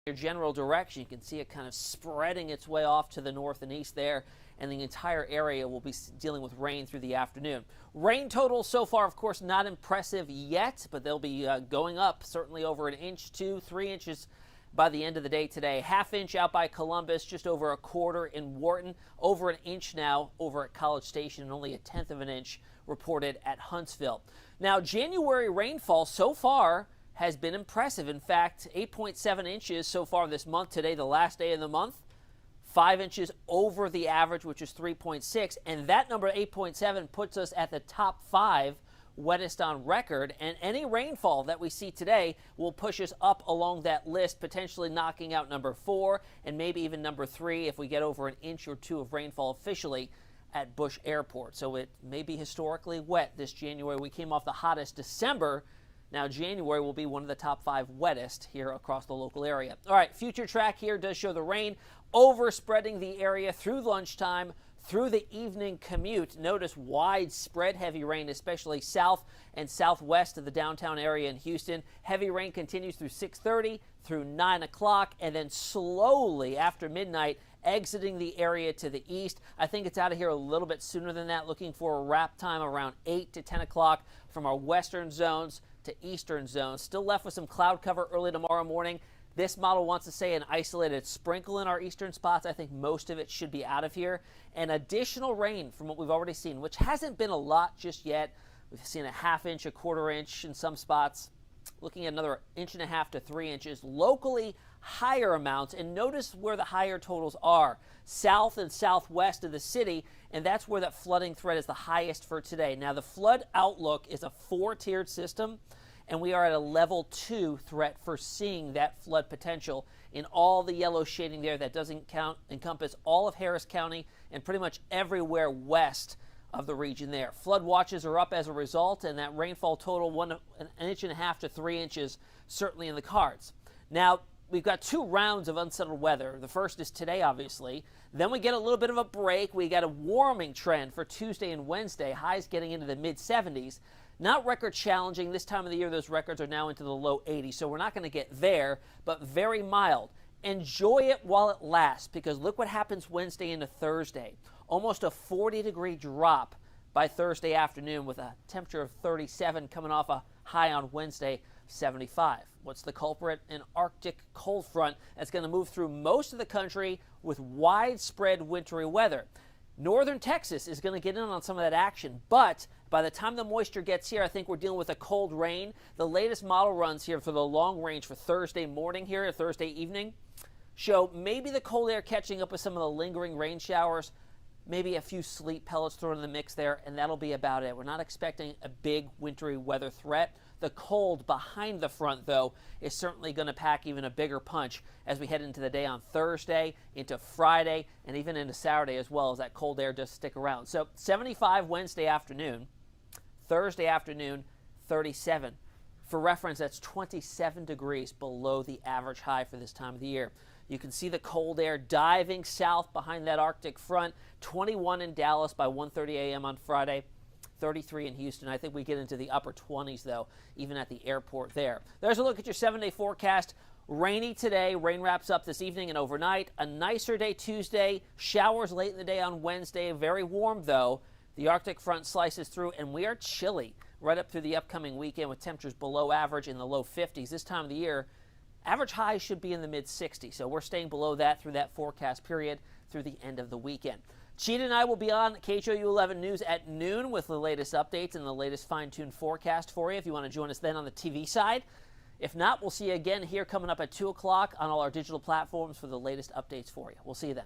your general direction. You can see it kind of spreading its way off to the north and east there, and the entire area will be dealing with rain through the afternoon. Rain totals so far, of course, not impressive yet, but they'll be going up certainly over an inch, 2, 3 inches by the end of the day today. Half inch out by Columbus, just over a quarter in Wharton, over an inch now over at College Station, and only a tenth of an inch reported at Huntsville. Now, January rainfall so far has been impressive. In fact, 8.7 inches so far this month. Today, the last day of the month, 5 inches over the average, which is 3.6, and that number 8.7 puts us at the top 5 wettest on record, and any rainfall that we see today will push us up along that list, potentially knocking out number 4 and maybe even number 3 if we get over an inch or 2 of rainfall officially at Bush Airport. So it may be historically wet this January. We came off the hottest December. Now January will be one of the top 5 wettest here across the local area. All right, future track here does show the rain overspreading the area through lunchtime, through the evening commute. Notice widespread heavy rain, especially south and southwest of the downtown area in Houston. Heavy rain continues through 6:30 through 9 o'clock, and then slowly after midnight exiting the area to the east. I think it's out of here a little bit sooner than that, looking for a wrap time around 8 to 10 o'clock from our western zones to eastern zones. Still left with some cloud cover early tomorrow morning. This model wants to say an isolated sprinkle in our eastern spots. I think most of it should be out of here. And additional rain from what we've already seen, which hasn't been a lot just yet. We've seen a half inch, a quarter inch in some spots. Looking at another 1.5 to 3 inches. Locally higher amounts, and notice where the higher totals are. South and southwest of the city, and that's where that flooding threat is the highest for today. Now, the flood outlook is a 4-tiered system, and we are at a level 2 threat for seeing that flood potential in all the yellow shading there. That doesn't encompass all of Harris County and pretty much everywhere west of the region there. Flood watches are up as a result, and that rainfall total 1.5 to 3 inches certainly in the cards. Now, we've got 2 rounds of unsettled weather. The first is today, obviously. Then we get a little bit of a break. We got a warming trend for Tuesday and Wednesday, highs getting into the mid-70s. Not record challenging. This time of the year, those records are now into the low 80s, so we're not going to get there, but very mild. Enjoy it while it lasts, because look what happens Wednesday into Thursday. Almost a 40-degree drop by Thursday afternoon with a temperature of 37 coming off a high on Wednesday, 75. What's the culprit? An Arctic cold front that's going to move through most of the country with widespread wintry weather. Northern Texas is going to get in on some of that action, but by the time the moisture gets here, I think we're dealing with a cold rain. The latest model runs here for the long range for Thursday morning here, or Thursday evening, show maybe the cold air catching up with some of the lingering rain showers, maybe a few sleet pellets thrown in the mix there, and that'll be about it. We're not expecting a big wintry weather threat. The cold behind the front, though, is certainly going to pack even a bigger punch as we head into the day on Thursday, into Friday, and even into Saturday as well, as that cold air does stick around. So 75 Wednesday afternoon, Thursday afternoon, 37. For reference, that's 27 degrees below the average high for this time of the year. You can see the cold air diving south behind that Arctic front. 21 in Dallas by 1:30 a.m. on Friday. 33 in Houston. I think we get into the upper 20s, though, even at the airport there. There's a look at your 7-day forecast. Rainy today. Rain wraps up this evening and overnight. A nicer day Tuesday. Showers late in the day on Wednesday. Very warm, though. The Arctic front slices through, and we are chilly right up through the upcoming weekend with temperatures below average in the low 50s. This time of the year, average highs should be in the mid-60s, so we're staying below that through that forecast period through the end of the weekend. Cheetah and I will be on KHOU 11 News at noon with the latest updates and the latest fine-tuned forecast for you if you want to join us then on the TV side. If not, we'll see you again here coming up at 2 o'clock on all our digital platforms for the latest updates for you. We'll see you then.